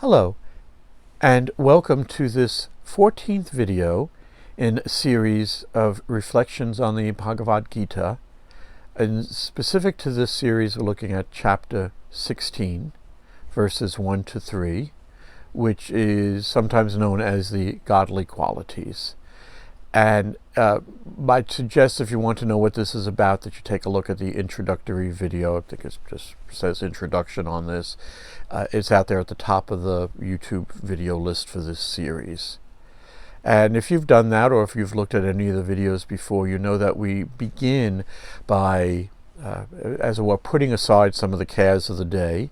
Hello, and welcome to this 14th video in a series of reflections on the Bhagavad Gita. And specific to this series, we're looking at chapter 16, verses 1 to 3, which is sometimes known as the godly qualities. And I'd suggest, if you want to know what this is about, that you take a look at the introductory video. I think it just says introduction on this. It's out there at the top of the YouTube video list for this series. And if you've done that, or if you've looked at any of the videos before, you know that we begin by, as it were, putting aside some of the cares of the day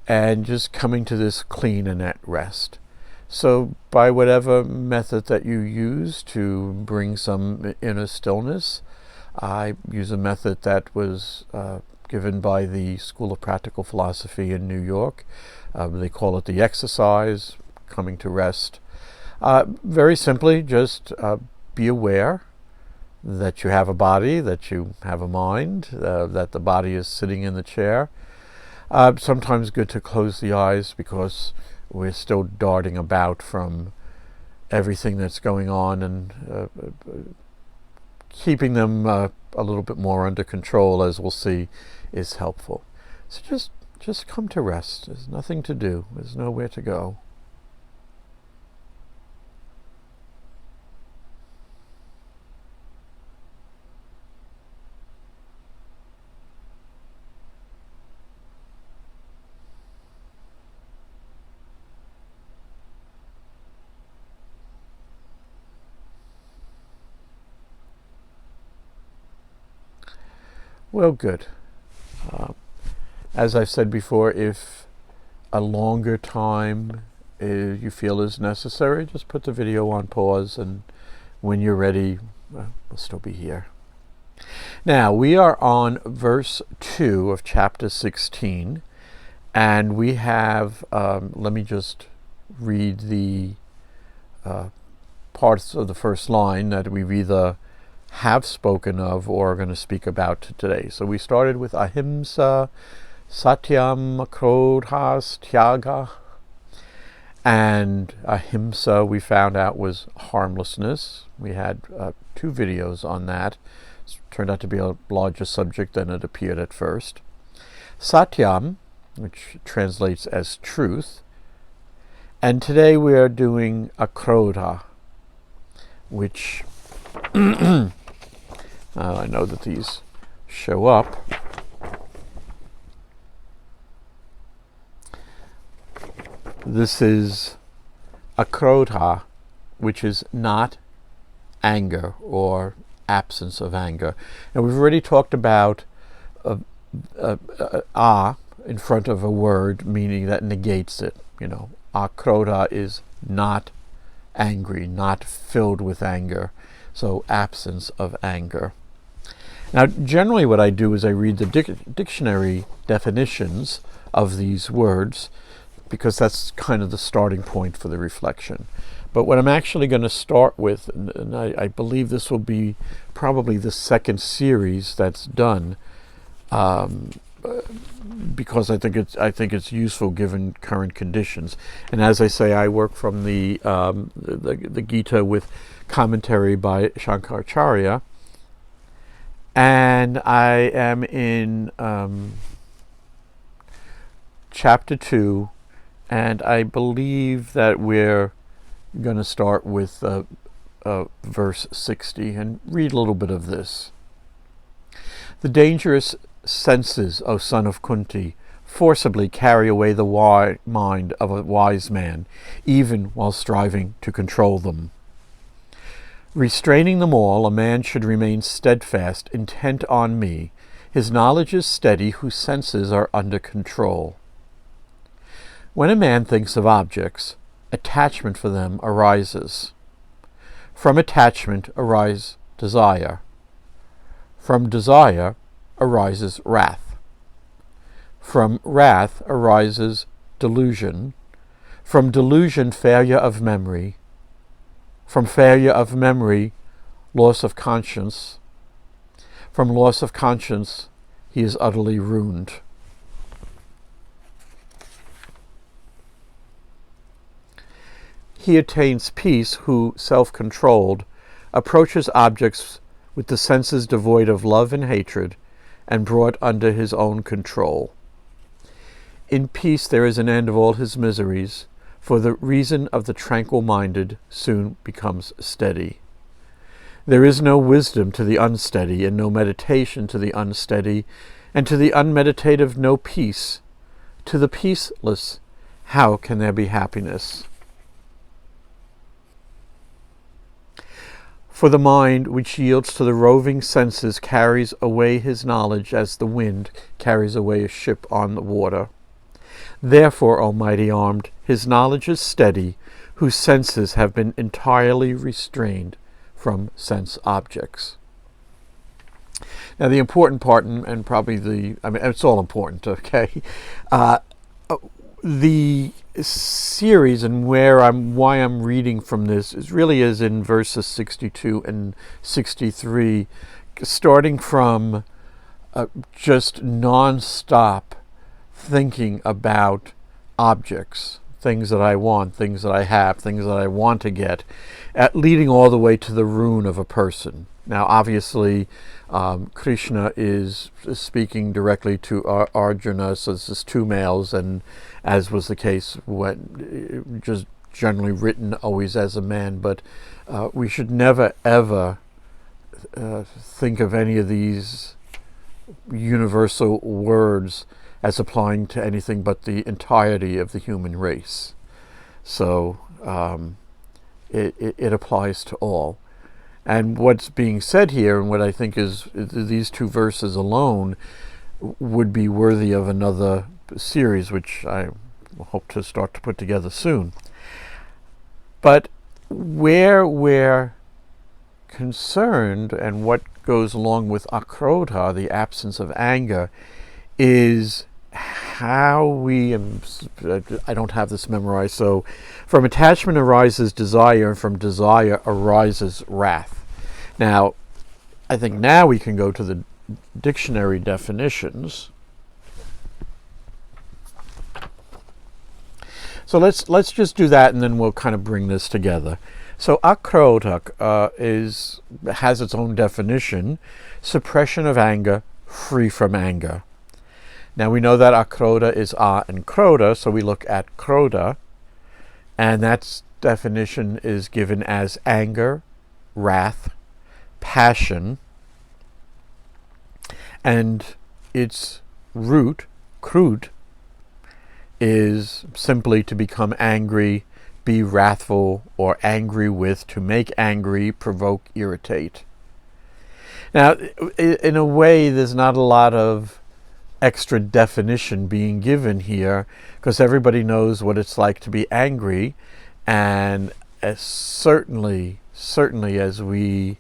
and just coming to this clean and at rest. So by whatever method that you use to bring some inner stillness, I use a method that was given by the School of Practical Philosophy in New York. They call it the exercise, coming to rest. Very simply, just be aware that you have a body, that you have a mind, that the body is sitting in the chair. Sometimes good to close the eyes because we're still darting about from everything that's going on, and keeping them a little bit more under control, as we'll see, is helpful. So just come to rest. There's nothing to do. There's nowhere to go. Well, good. As I've said before, if a longer time you feel is necessary, just put the video on pause, and when you're ready, we'll still be here. Now, we are on verse 2 of chapter 16, and we have, let me just read the parts of the first line that we've either have spoken of or are going to speak about today. So we started with ahimsa, satyam, krodhas, tyaga, and ahimsa we found out was harmlessness. We had 2 videos on that. It turned out to be a larger subject than it appeared at first. Satyam, which translates as truth, and today we are doing akrodha, which I know that these show up. This is akrodha, which is not anger or absence of anger. And we've already talked about in front of a word, meaning that negates it. You know, akrodha is not angry, not filled with anger. So absence of anger. Now, generally what I do is I read the dictionary definitions of these words, because that's kind of the starting point for the reflection. But what I'm actually going to start with, and I believe this will be probably the second series that's done, because I think it's useful given current conditions. And as I say, I work from the Gita with commentary by Shankaracharya. And I am in chapter 2, and I believe that we're going to start with verse 60 and read a little bit of this. The dangerous senses, O son of Kunti, forcibly carry away the mind of a wise man, even while striving to control them. Restraining them all, a man should remain steadfast, intent on me. His knowledge is steady, whose senses are under control. When a man thinks of objects, attachment for them arises. From attachment arises desire. From desire arises wrath. From wrath arises delusion. From delusion, failure of memory. From failure of memory, loss of conscience. From loss of conscience, he is utterly ruined. he attains peace who, self-controlled, approaches objects with the senses devoid of love and hatred and brought under his own control. In peace there is an end of all his miseries, for the reason of the tranquil-minded soon becomes steady. There is no wisdom to the unsteady, and no meditation to the unsteady, and to the unmeditative no peace. To the peaceless, how can there be happiness? For the mind which yields to the roving senses carries away his knowledge as the wind carries away a ship on the water. Therefore, Almighty Armed, his knowledge is steady, whose senses have been entirely restrained from sense objects. Now the important part, and probably it's all important, okay? The series and why I'm reading from this is in verses 62 and 63, starting from just non-stop thinking about objects, things that I want, things that I have, things that I want to get, leading all the way to the ruin of a person. Now, obviously, Krishna is speaking directly to Arjuna, so this is two males, and as was the case when just generally written always as a man, but we should never ever think of any of these universal words as applying to anything but the entirety of the human race. So it applies to all. And what's being said here, and what I think is these two verses alone, would be worthy of another series, which I hope to start to put together soon. But where we're concerned, and what goes along with akrodha, the absence of anger, is how we, I don't have this memorized, so from attachment arises desire, and from desire arises wrath. Now, I think now we can go to the dictionary definitions. So let's just do that, and then we'll kind of bring this together. So akrodha has its own definition: suppression of anger, free from anger. Now we know that akrodha is a and krodha, so we look at krodha, and that definition is given as anger, wrath, passion, and its root, krut, is simply to become angry, be wrathful, or angry with, to make angry, provoke, irritate. Now, in a way, there's not a lot of extra definition being given here, because everybody knows what it's like to be angry, and certainly as we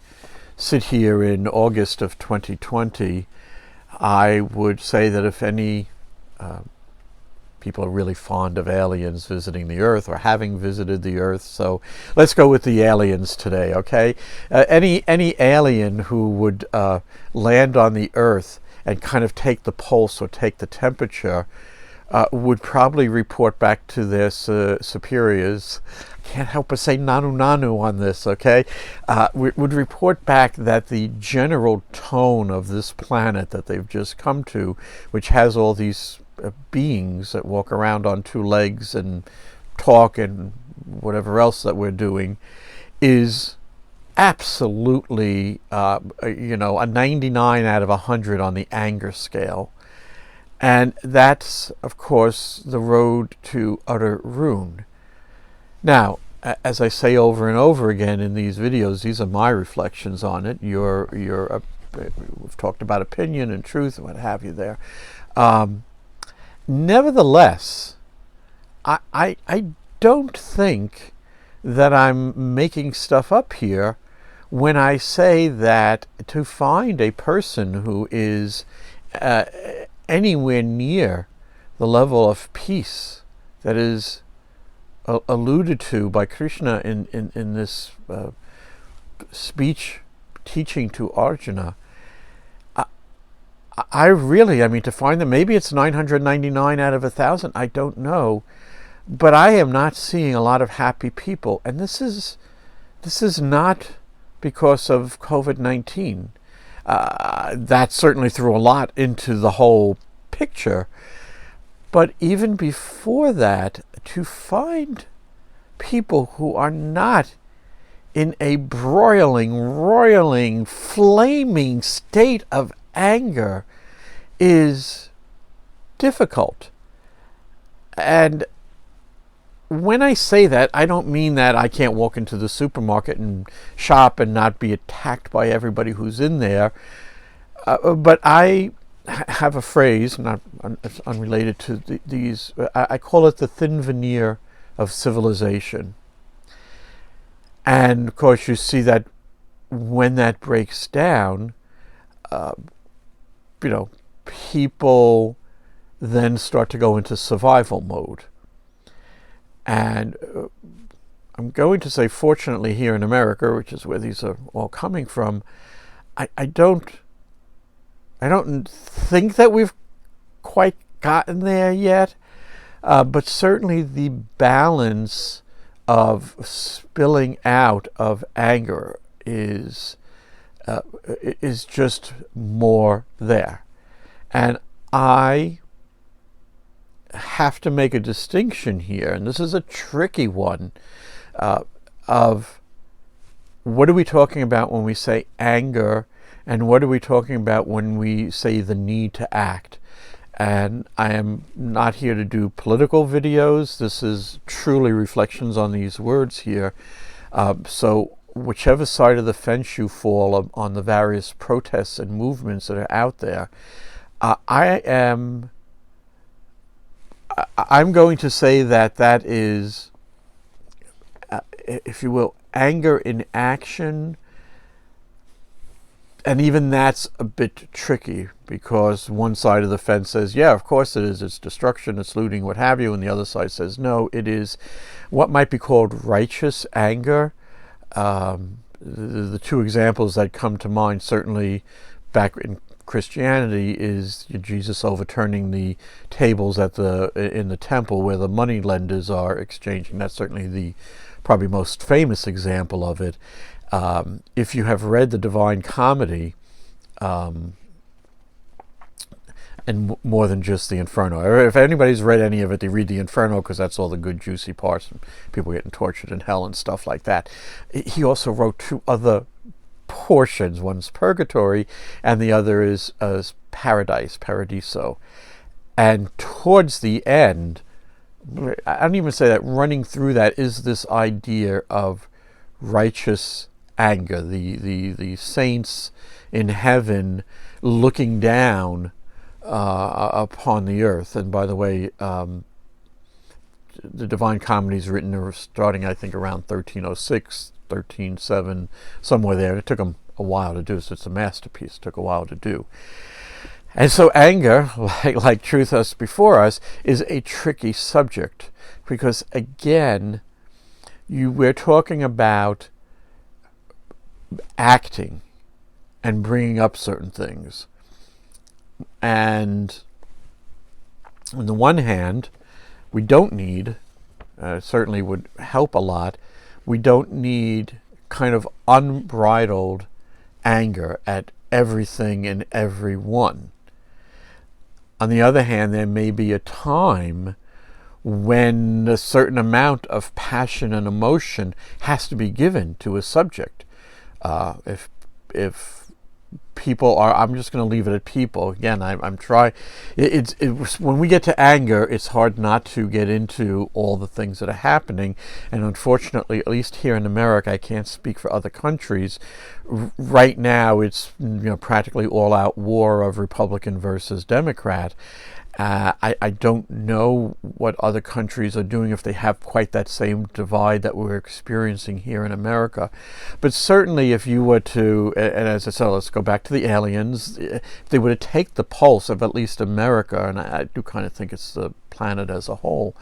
sit here in August of 2020, I would say that if any people are really fond of aliens visiting the Earth or having visited the Earth, so let's go with the aliens today, okay? Any alien who would land on the Earth and kind of take the pulse or take the temperature would probably report back to their superiors. Can't help but say nanu on this, okay? Would report back that the general tone of this planet that they've just come to, which has all these beings that walk around on two legs and talk and whatever else that we're doing, is absolutely a 99 out of 100 on the anger scale. And that's, of course, the road to utter ruin. Now, as I say over and over again in these videos, these are my reflections on it. We've talked about opinion and truth and what have you there. Nevertheless, I don't think that I'm making stuff up here when I say that to find a person who is anywhere near the level of peace that is alluded to by Krishna in this speech teaching to Arjuna, I really, to find them, maybe it's 999 out of 1,000, I don't know, But I am not seeing a lot of happy people, and this is not because of COVID-19. That certainly threw a lot into the whole picture. But even before that, to find people who are not in a broiling, roiling, flaming state of anger is difficult. And when I say that, I don't mean that I can't walk into the supermarket and shop and not be attacked by everybody who's in there. But I have a phrase, not it's unrelated to these. I call it the thin veneer of civilization. And of course, you see that when that breaks down, people then start to go into survival mode. And I'm going to say, fortunately, here in America, which is where these are all coming from, I don't think that we've quite gotten there yet, but certainly the balance of spilling out of anger is just more there. And I have to make a distinction here, and this is a tricky one, of what are we talking about when we say anger, and what are we talking about when we say the need to act. And I am not here to do political videos. This is truly reflections on these words here. So whichever side of the fence you fall on the various protests and movements that are out there, I'm going to say that is, if you will, anger in action. And even that's a bit tricky, because one side of the fence says, yeah, of course it is. It's destruction, it's looting, what have you. And the other side says, no, it is what might be called righteous anger. The two examples that come to mind, certainly back in Christianity, is Jesus overturning the tables in the temple where the money lenders are exchanging. That's certainly the probably most famous example of it. If you have read the Divine Comedy, and more than just the Inferno, or if anybody's read any of it, they read the Inferno because that's all the good juicy parts, and people getting tortured in hell and stuff like that. He also wrote two other portions. One's Purgatory, and the other is Paradise, Paradiso. And towards the end, I don't even say that, running through that is this idea of righteous anger, the saints in heaven looking down upon the earth. And by the way, the Divine Comedy is written starting, I think, around 1306, 1307, somewhere there. It took them a while to do, so it's a masterpiece. It took a while to do. And so anger, like Truth Us Before Us, is a tricky subject, because again, we're talking about acting and bringing up certain things. And on the one hand, we don't need, certainly would help a lot, we don't need kind of unbridled anger at everything and everyone. On the other hand, there may be a time when a certain amount of passion and emotion has to be given to a subject. If people are, I'm just going to leave it at people. Again, I'm trying. When we get to anger, it's hard not to get into all the things that are happening. And unfortunately, at least here in America, I can't speak for other countries. Right now, it's practically all-out war of Republican versus Democrat. I don't know what other countries are doing, if they have quite that same divide that we're experiencing here in America. But certainly if you were to, and as I said, let's go back to the aliens, if they were to take the pulse of at least America, and I do kind of think it's the planet as a whole,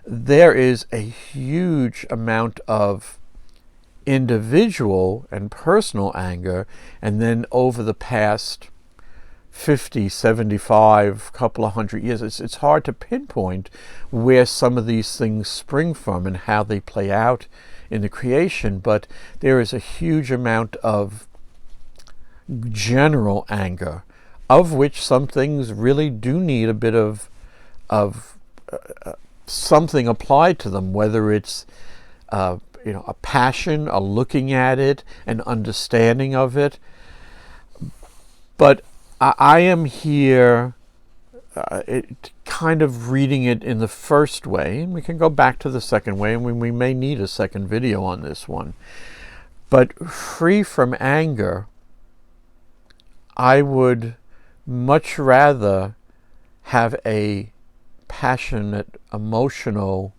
there is a huge amount of individual and personal anger, and then over the past 50, 75, couple of hundred years. It's hard to pinpoint where some of these things spring from and how they play out in the creation, but there is a huge amount of general anger, of which some things really do need a bit of something applied to them, whether it's a passion, a looking at it, an understanding of it. But I am here kind of reading it in the first way, and we can go back to the second way, and we may need a second video on this one. But free from anger, I would much rather have a passionate, emotional,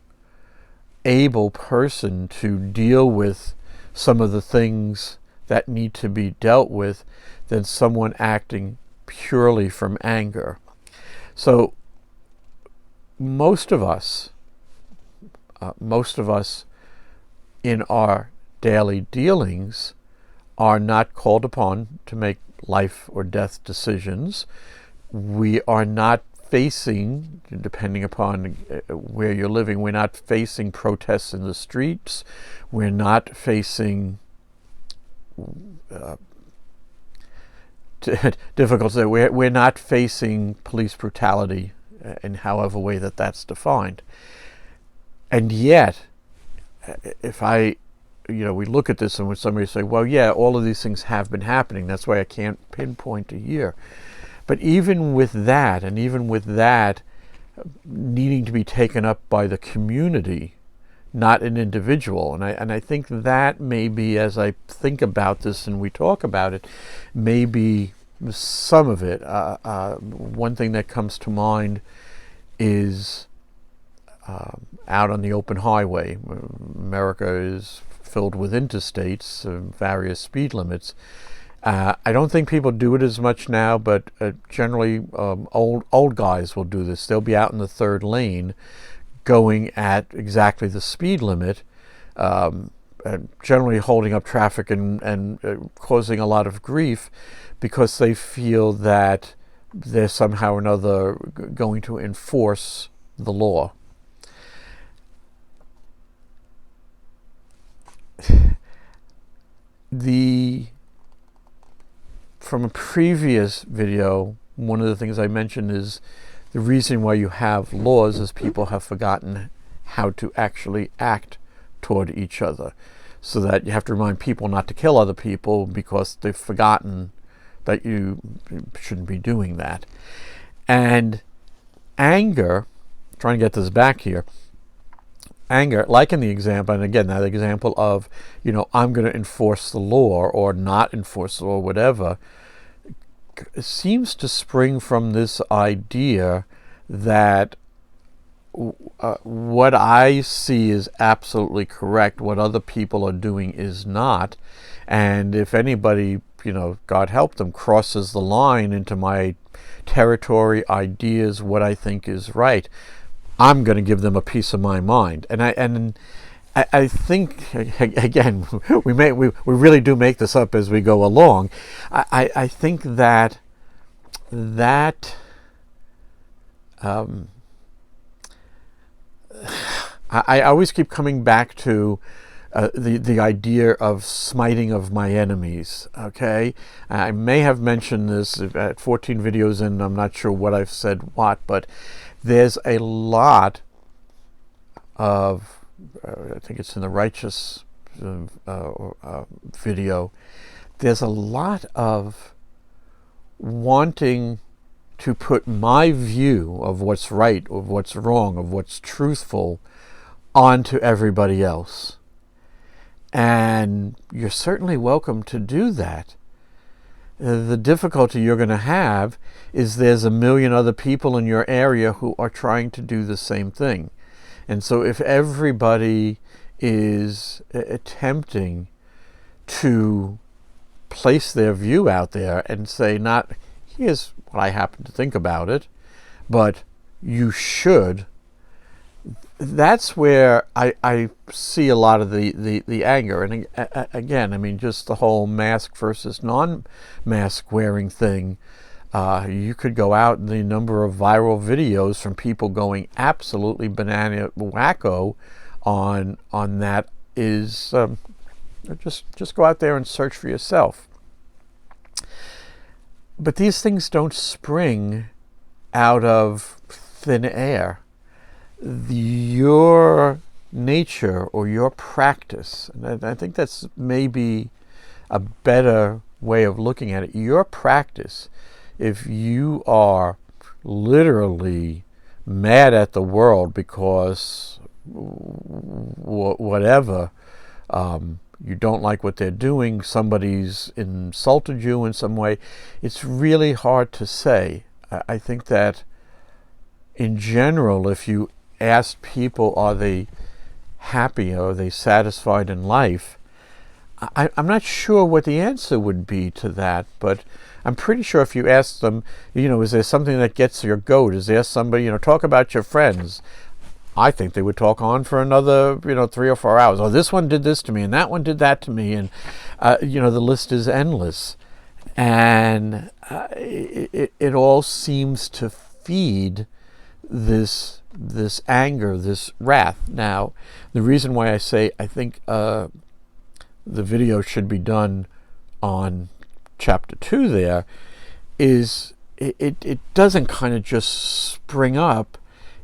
able person to deal with some of the things that need to be dealt with than someone acting purely from anger. So most of us in our daily dealings are not called upon to make life or death decisions. We are not facing, depending upon where you're living, we're not facing protests in the streets. We're not facing difficult to say. We're not facing police brutality in however way that's defined. And yet, if we look at this and when somebody say, well, yeah, all of these things have been happening. That's why I can't pinpoint a year. But even with that, and even with that needing to be taken up by the community, not an individual, and I think that maybe, as I think about this and we talk about it, maybe some of it. One thing that comes to mind is out on the open highway. America is filled with interstates, various speed limits. I don't think people do it as much now, but generally old guys will do this. They'll be out in the third lane going at exactly the speed limit, generally holding up traffic and causing a lot of grief because they feel that they're somehow or another going to enforce the law. From a previous video, one of the things I mentioned is the reason why you have laws is people have forgotten how to actually act toward each other. So that you have to remind people not to kill other people because they've forgotten that you shouldn't be doing that. And anger, trying to get this back here, anger, like in the example, and again, that example of, I'm going to enforce the law or not enforce the law, whatever, seems to spring from this idea that what I see is absolutely correct, what other people are doing is not, and if anybody, God help them, crosses the line into my territory, ideas, what I think is right, I'm going to give them a piece of my mind. And I think, again, we really do make this up as we go along. I think that I always keep coming back to the idea of smiting of my enemies. Okay, I may have mentioned this at 14 videos in. I'm not sure what I've said but there's a lot of I think it's in the righteous video. There's a lot of wanting to put my view of what's right, of what's wrong, of what's truthful onto everybody else. And you're certainly welcome to do that. The difficulty you're going to have is there's a million other people in your area who are trying to do the same thing. And so if everybody is attempting to place their view out there and say, not, here's what I happen to think about it, but you should, that's where I see a lot of the anger. And again, just the whole mask versus non-mask wearing thing. You could go out, and the number of viral videos from people going absolutely banana wacko on that is just go out there and search for yourself. But these things don't spring out of thin air. Your nature or your practice, and I think that's maybe a better way of looking at it. Your practice, if you are literally mad at the world because whatever, you don't like what they're doing, somebody's insulted you in some way, it's really hard to say. I think that in general, if you ask people, are they happy, are they satisfied in life, I'm not sure what the answer would be to that, but I'm pretty sure if you ask them, is there something that gets your goat? Is there somebody, talk about your friends? I think they would talk on for another, 3 or 4 hours. Oh, this one did this to me, and that one did that to me, and the list is endless, and it all seems to feed this anger, this wrath. Now, the reason why I say I think the video should be done on chapter 2 there is it doesn't kind of just spring up.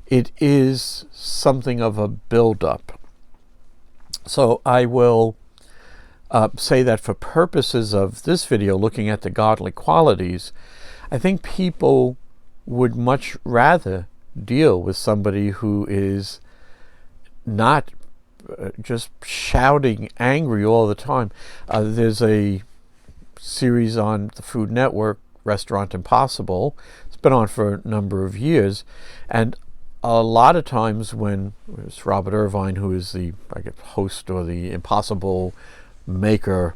It is something of a build-up. So I will say that for purposes of this video, looking at the godly qualities, I think people would much rather deal with somebody who is not just shouting angry all the time. There's a series on the Food Network, Restaurant Impossible. It's been on for a number of years, and a lot of times when it's Robert Irvine, who is the host or the impossible maker,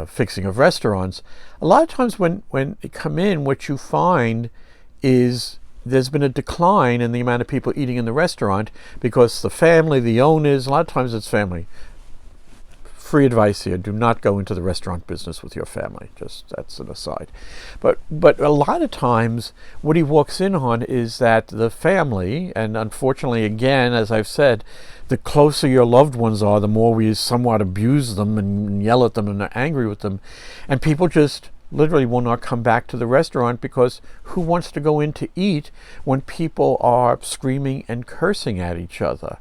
fixing of restaurants, a lot of times when they come in, what you find is there's been a decline in the amount of people eating in the restaurant because the family, the owners, a lot of times it's family. Free advice here: do not go into the restaurant business with your family. Just, that's an aside. But a lot of times what he walks in on is that the family, and unfortunately, again, as I've said, the closer your loved ones are, the more we somewhat abuse them and yell at them and are angry with them. And people just literally will not come back to the restaurant because who wants to go in to eat when people are screaming and cursing at each other?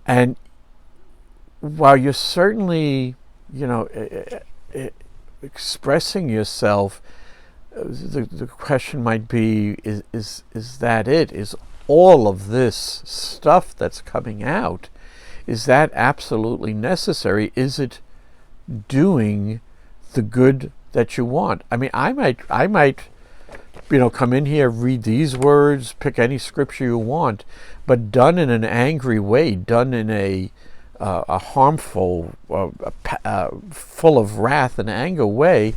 And while you're certainly, expressing yourself, the question might be, is that it? Is all of this stuff that's coming out, is that absolutely necessary? Is it doing the good that you want? I mean, I might come in here, read these words, pick any scripture you want, but done in an angry way, done in a harmful, full of wrath and anger way,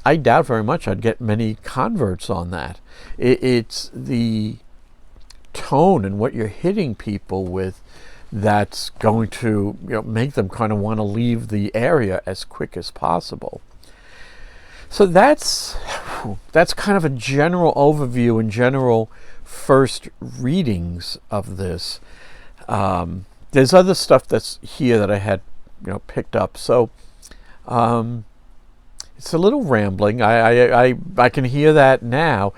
I doubt very much I'd get many converts on that. It's the tone and what you're hitting people with that's going to make them kind of want to leave the area as quick as possible. So that's kind of a general overview and general first readings of this. There's other stuff that's here that I had picked up. So it's a little rambling. I can hear that now,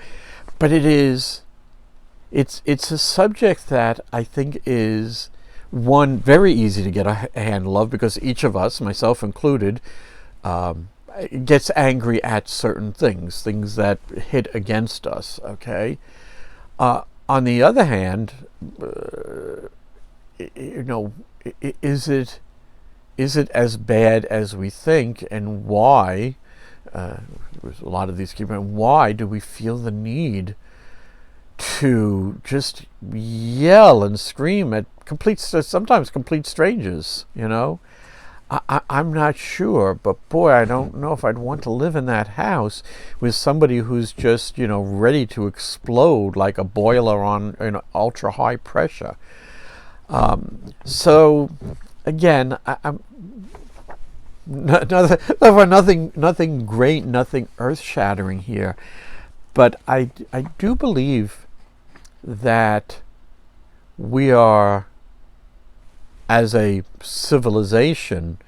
but it's a subject that I think is, one, very easy to get a handle of, because each of us, myself included, gets angry at certain things that hit against us. Okay. On the other hand, is it as bad as we think, and why? There's a lot of these keep. Why do we feel the need to just yell and scream at sometimes complete strangers? I'm not sure, but boy, I don't know if I'd want to live in that house with somebody who's just ready to explode like a boiler on ultra high pressure. So again, I'm nothing great, nothing earth-shattering here, But I do believe that we are, as a civilization,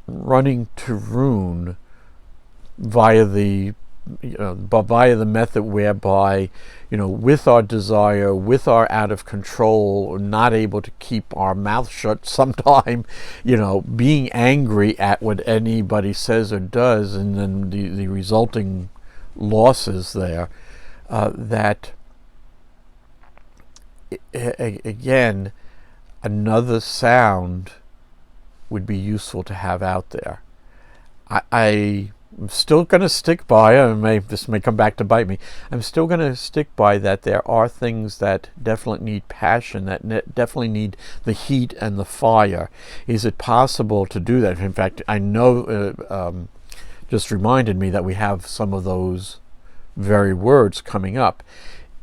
running to ruin via the method whereby, with our desire, with our out of control, not able to keep our mouth shut sometime, being angry at what anybody says or does, and then the resulting losses there, that again, another sound would be useful to have out there. I'm still going to stick by, this may come back to bite me, I'm still going to stick by that there are things that definitely need passion, that definitely need the heat and the fire. Is it possible to do that? In fact, I know, just reminded me that we have some of those very words coming up.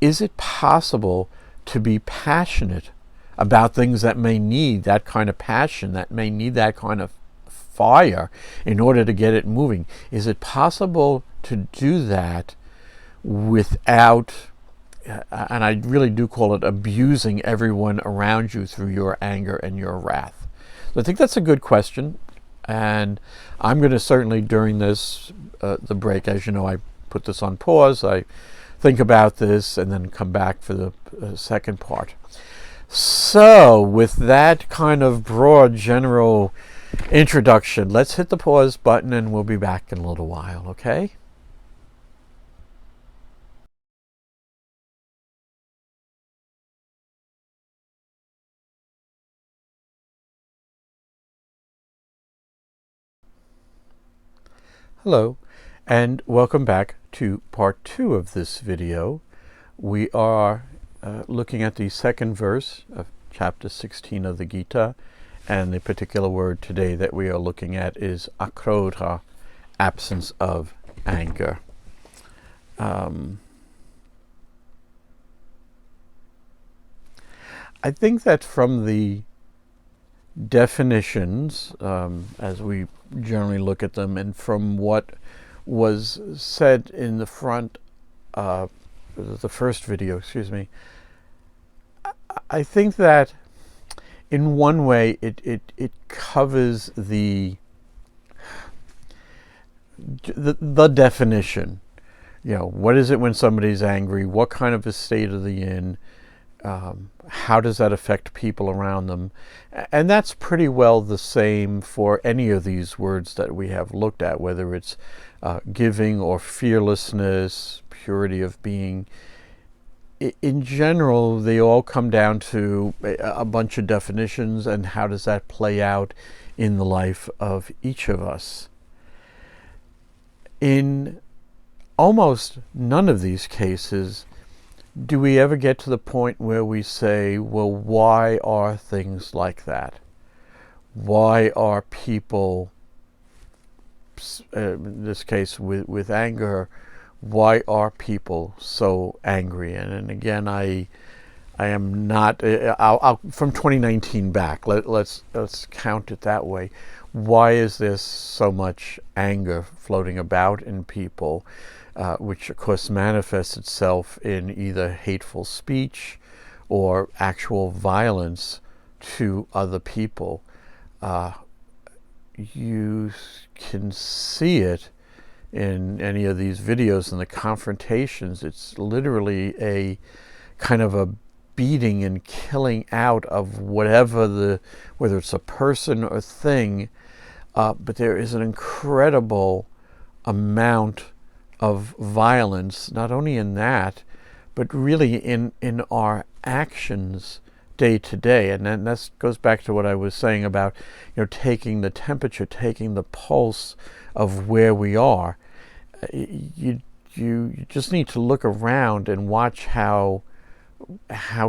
Is it possible to be passionate about things that may need that kind of passion, that may need that kind of fire in order to get it moving? Is it possible to do that without, and I really do call it, abusing everyone around you through your anger and your wrath? So I think that's a good question, and I'm going to certainly, during this, the break, as you know, I put this on pause, I think about this, and then come back for the second part. So, with that kind of broad, general introduction, let's hit the pause button and we'll be back in a little while, okay? Hello, and welcome back to part 2 of this video. We are looking at the second verse of chapter 16 of the Gita, and the particular word today that we are looking at is akrodha, absence of anger. I think that from the definitions, as we generally look at them, and from what was said in the front, the first video, I think that in one way it covers the definition. What is it when somebody's angry? What kind of a state are they in? How does that affect people around them? And that's pretty well the same for any of these words that we have looked at, whether it's giving or fearlessness, purity of being. In general, they all come down to a bunch of definitions, and how does that play out in the life of each of us. In almost none of these cases do we ever get to the point where we say, well, why are things like that? Why are people, in this case with anger, why are people so angry? And again, I am not, I'll from 2019 back, let's count it that way. Why is there so much anger floating about in people, which of course manifests itself in either hateful speech or actual violence to other people? You can see it in any of these videos and the confrontations. It's literally a kind of a beating and killing out of whether it's a person or thing, but there is an incredible amount of violence, not only in that, but really in our actions day to day. And then that goes back to what I was saying about, taking the temperature, taking the pulse of where we are. You just need to look around and watch how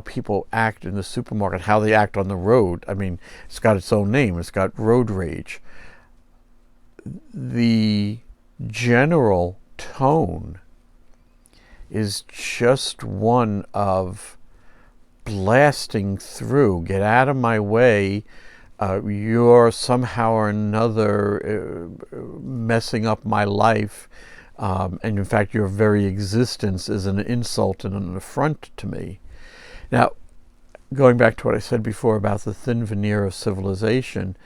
people act in the supermarket, how they act on the road. I mean, it's got its own name. It's got road rage. The general tone is just one of blasting through. Get out of my way. You're somehow or another messing up my life. And in fact, your very existence is an insult and an affront to me. Now, going back to what I said before about the thin veneer of civilization,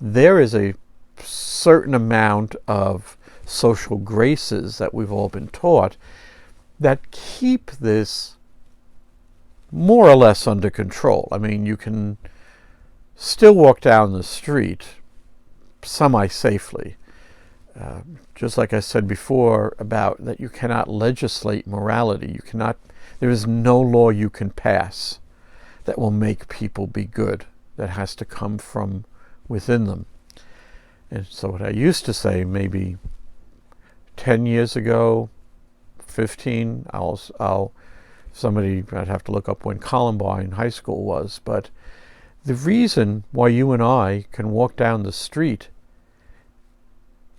there is a certain amount of social graces that we've all been taught that keep this more or less under control. I mean, you can still walk down the street semi-safely. Just like I said before about that you cannot legislate morality. There is no law you can pass that will make people be good. That has to come from within them. And so what I used to say maybe 10 years ago, 15, I'd have to look up when Columbine High School was, but the reason why you and I can walk down the street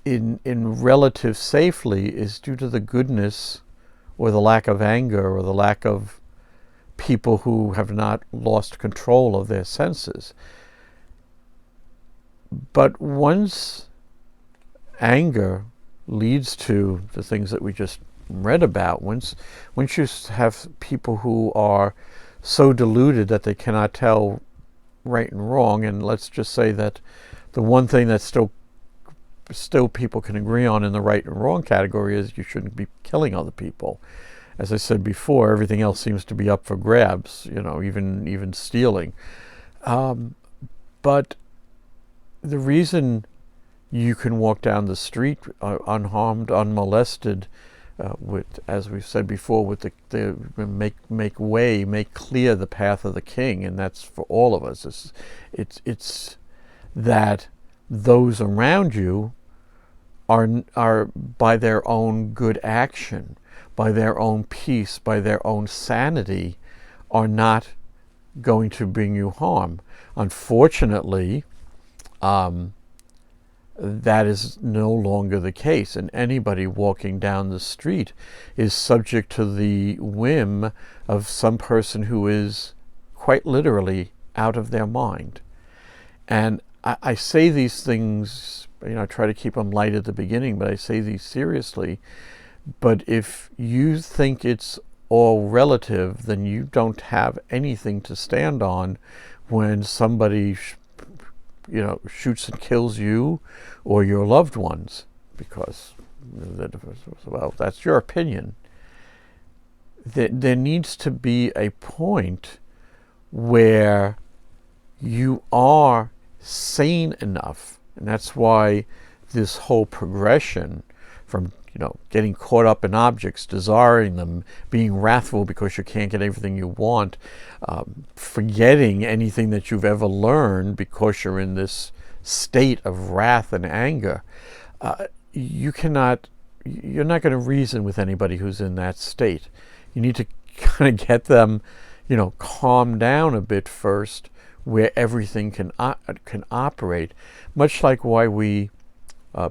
in relative safely is due to the goodness or the lack of anger or the lack of people who have not lost control of their senses. But once anger leads to the things that we just read about, once you have people who are so deluded that they cannot tell right and wrong, and let's just say that the one thing that still people can agree on in the right and wrong category is you shouldn't be killing other people. As I said before, everything else seems to be up for grabs, even stealing. But the reason you can walk down the street unharmed, unmolested, with, as we've said before, with the make clear the path of the king, and that's for all of us. It's that those around you are by their own good action, by their own peace, by their own sanity, are not going to bring you harm. Unfortunately, that is no longer the case, and anybody walking down the street is subject to the whim of some person who is quite literally out of their mind. And I say these things, I try to keep them light at the beginning, but I say these seriously. But if you think it's all relative, then you don't have anything to stand on when somebody shoots and kills you or your loved ones, because, well, that's your opinion. There needs to be a point where you are sane enough, and that's why this whole progression from getting caught up in objects, desiring them, being wrathful because you can't get everything you want, forgetting anything that you've ever learned because you're in this state of wrath and anger. You're not going to reason with anybody who's in that state. You need to kind of get them, calm down a bit first, where everything can operate. Much like why we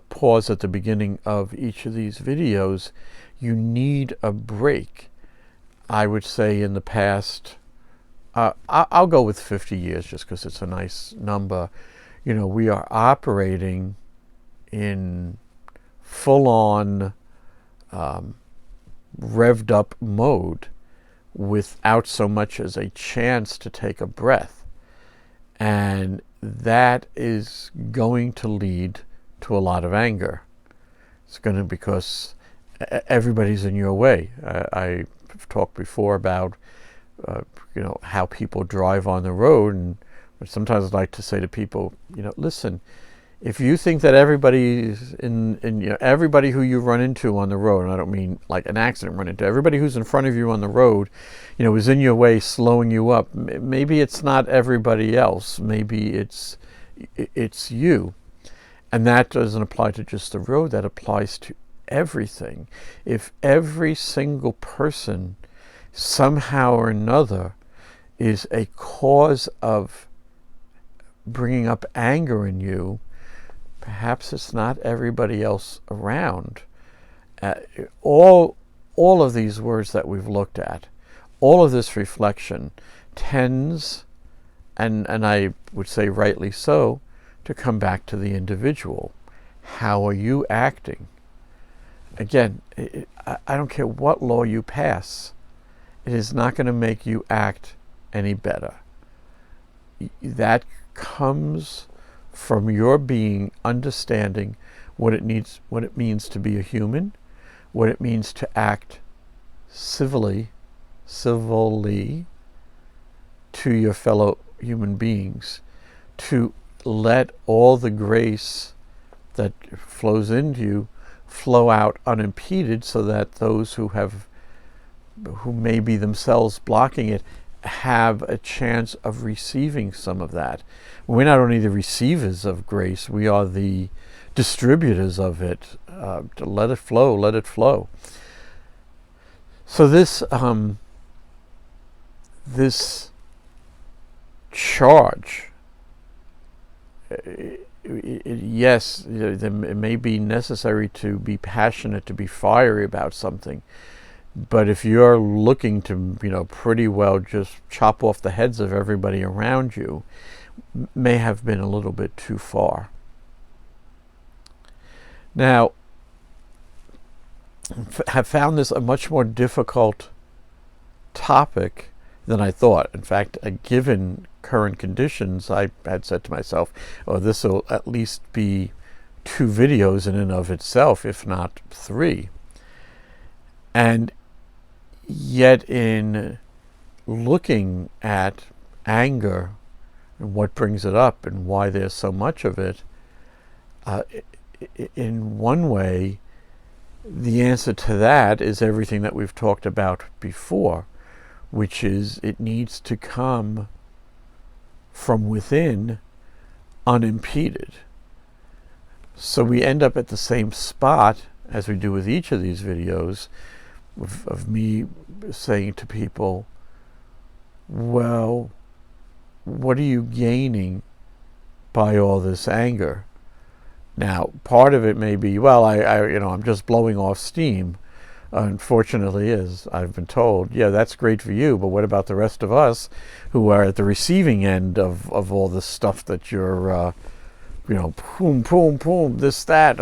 pause at the beginning of each of these videos. You need a break. I would say in the past, I'll go with 50 years just because it's a nice number. We are operating in full-on revved up mode without so much as a chance to take a breath. And that is going to lead to a lot of anger. It's going to, because everybody's in your way. I've talked before about how people drive on the road, and sometimes I like to say to people, listen, if you think that everybody's everybody who you run into on the road, and I don't mean like an accident run into, everybody who's in front of you on the road, is in your way, slowing you up. Maybe it's not everybody else. Maybe it's you. And that doesn't apply to just the road, that applies to everything. If every single person somehow or another is a cause of bringing up anger in you, perhaps it's not everybody else around. All of these words that we've looked at, all of this reflection tends, and I would say rightly so, to come back to the individual. How are you acting? again, I don't care what law you pass, it is not going to make you act any better. That comes from your being understanding what it means to be a human, what it means to act civilly to your fellow human beings, to let all the grace that flows into you flow out unimpeded, so that those who may be themselves blocking it have a chance of receiving some of that. We're not only the receivers of grace, we are the distributors of it. To let it flow, let it flow. So this charge, yes, it may be necessary to be passionate, to be fiery about something, but if you're looking to, pretty well just chop off the heads of everybody around you, may have been a little bit too far. Now, have found this a much more difficult topic than I thought. In fact, given current conditions, I had said to myself, oh, this will at least be 2 videos in and of itself, if not 3. And yet, in looking at anger and what brings it up and why there's so much of it, in one way, the answer to that is everything that we've talked about before, which is it needs to come from within unimpeded. So we end up at the same spot as we do with each of these videos of me saying to people, well, what are you gaining by all this anger? Now, part of it may be, well, I'm just blowing off steam. Unfortunately, as I've been told, yeah, that's great for you, but what about the rest of us who are at the receiving end of all this stuff that you're, boom, boom, boom, this, that,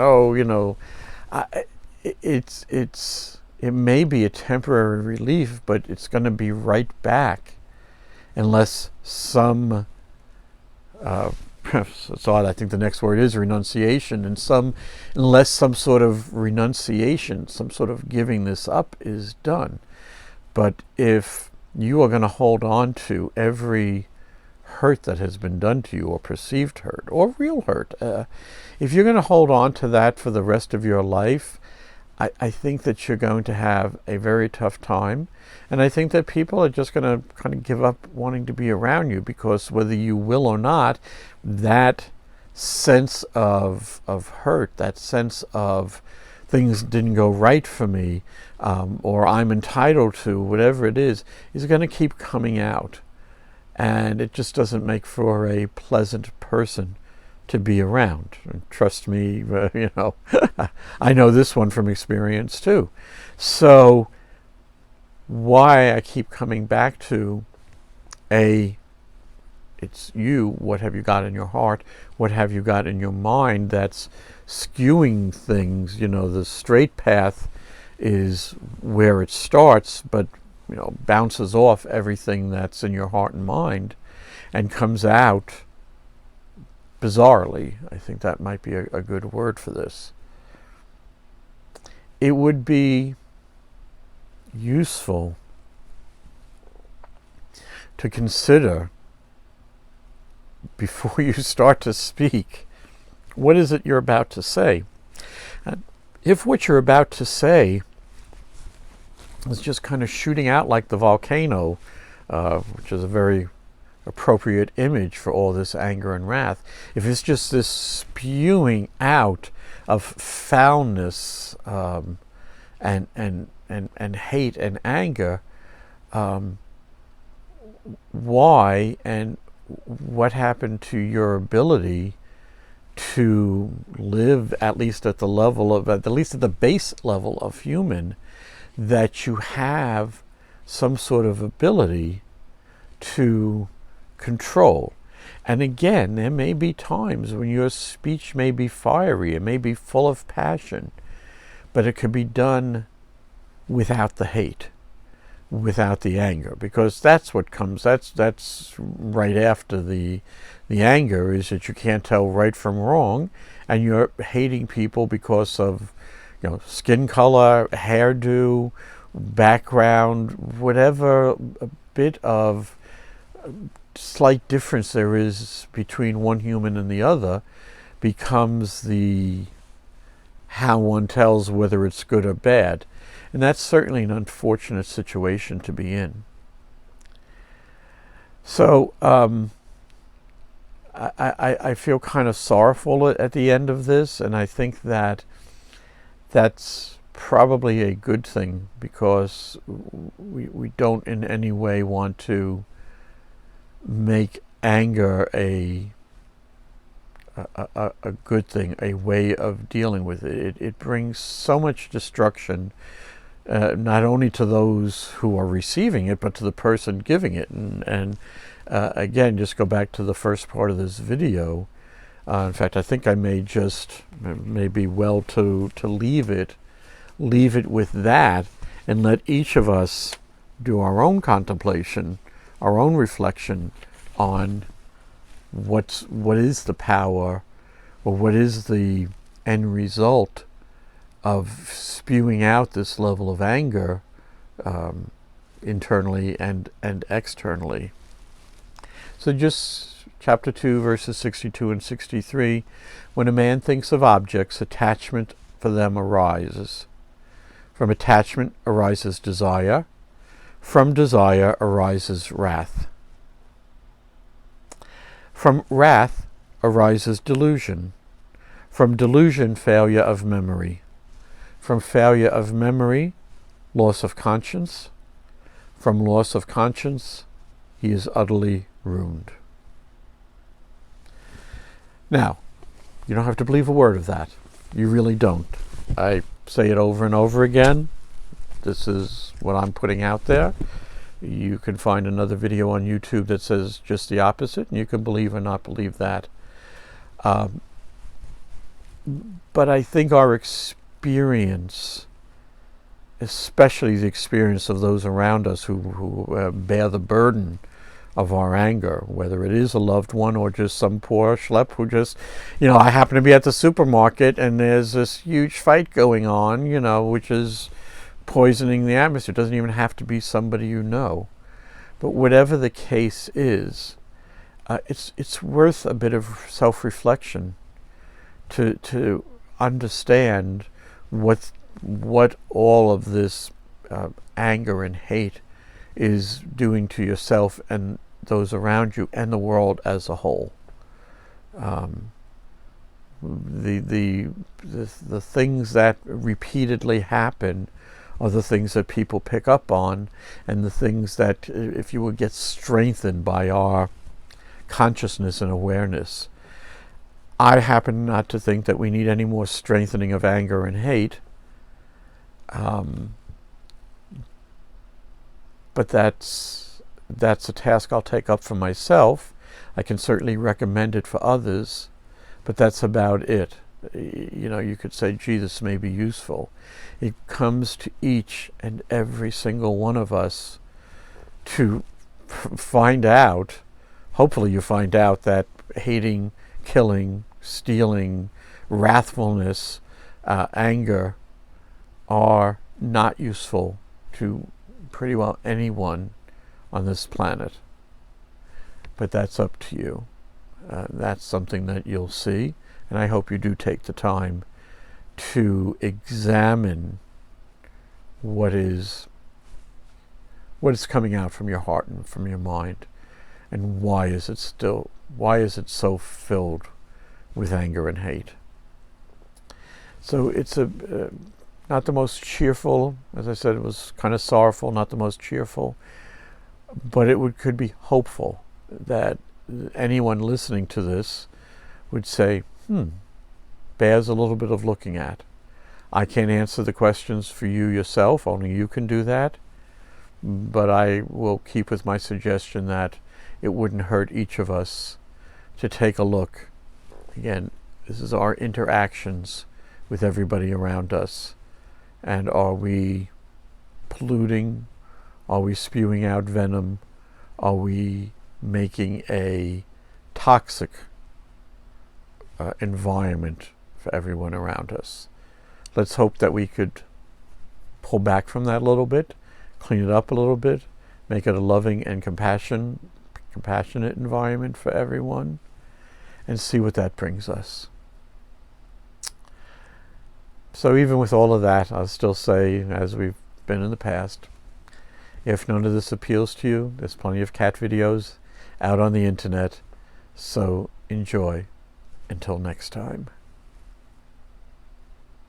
it may be a temporary relief, but it's going to be right back unless some, so I think the next word is renunciation, and unless some sort of renunciation, some sort of giving this up is done. But if you are going to hold on to every hurt that has been done to you, or perceived hurt, or real hurt, if you're going to hold on to that for the rest of your life, I think that you're going to have a very tough time. And I think that people are just going to kind of give up wanting to be around you, because whether you will or not, that sense of hurt, that sense of things didn't go right for me, or I'm entitled to, whatever it is going to keep coming out. And it just doesn't make for a pleasant person to be around. And trust me, I know this one from experience too. So why I keep coming back to it's you, what have you got in your heart, what have you got in your mind that's skewing things. The straight path is where it starts, but bounces off everything that's in your heart and mind and comes out bizarrely. I think that might be a good word for this. It would be useful to consider, before you start to speak, what is it you're about to say? And if what you're about to say is just kind of shooting out like the volcano, which is a very appropriate image for all this anger and wrath, if it's just this spewing out of foulness and hate and anger, why and what happened to your ability to live at least at the base level of human, that you have some sort of ability to control? And again, there may be times when your speech may be fiery, it may be full of passion, but it could be done without the hate, without the anger, because that's what comes. That's right after the anger, is that you can't tell right from wrong, and you're hating people because of, skin color, hairdo, background, whatever a bit of slight difference there is between one human and the other becomes the how one tells whether it's good or bad. And that's certainly an unfortunate situation to be in. So I feel kind of sorrowful at the end of this, and I think that that's probably a good thing, because we don't in any way want to make anger a good thing, a way of dealing with it. It brings so much destruction, not only to those who are receiving it, but to the person giving it. And again, just go back to the first part of this video. In fact, I think I may be well to leave it with that, and let each of us do our own contemplation, our own reflection on what is the power, or what is the end result of spewing out this level of anger internally and externally. So just chapter 2, verses 62 and 63, when a man thinks of objects, attachment for them arises. From attachment arises desire. From desire arises wrath. From wrath arises delusion. From delusion, failure of memory. From failure of memory, loss of conscience. From loss of conscience, he is utterly ruined. Now, you don't have to believe a word of that. You really don't. I say it over and over again. This is what I'm putting out there. You can find another video on YouTube that says just the opposite, and you can believe or not believe that. But I think our experience, especially the experience of those around us who bear the burden of our anger, whether it is a loved one or just some poor schlep who just, I happen to be at the supermarket and there's this huge fight going on, which is poisoning the atmosphere. It doesn't even have to be somebody you know. But whatever the case is, it's worth a bit of self-reflection to understand what all of this anger and hate is doing to yourself and those around you and the world as a whole. The things that repeatedly happen are the things that people pick up on, and the things that, if you would, get strengthened by our consciousness and awareness. I happen not to think that we need any more strengthening of anger and hate. But that's a task I'll take up for myself. I can certainly recommend it for others, but that's about it. You could say, gee, this may be useful. It comes to each and every single one of us to find out, hopefully you find out, that hating, killing, stealing, wrathfulness, anger are not useful to pretty well anyone on this planet. But that's up to you. That's something that you'll see, and I hope you do take the time to examine what is coming out from your heart and from your mind, and why is it so filled with anger and hate. So it's not the most cheerful, as I said, it was kind of sorrowful, not the most cheerful, but it could be hopeful that anyone listening to this would say, bears a little bit of looking at. I can't answer the questions for you yourself, only you can do that, but I will keep with my suggestion that it wouldn't hurt each of us to take a look. Again, this is our interactions with everybody around us. And are we polluting? Are we spewing out venom? Are we making a toxic environment for everyone around us? Let's hope that we could pull back from that a little bit, clean it up a little bit, make it a loving and compassionate environment for everyone, and see what that brings us. So even with all of that, I'll still say, as we've been in the past, if none of this appeals to you, there's plenty of cat videos out on the internet, so enjoy. Until next time.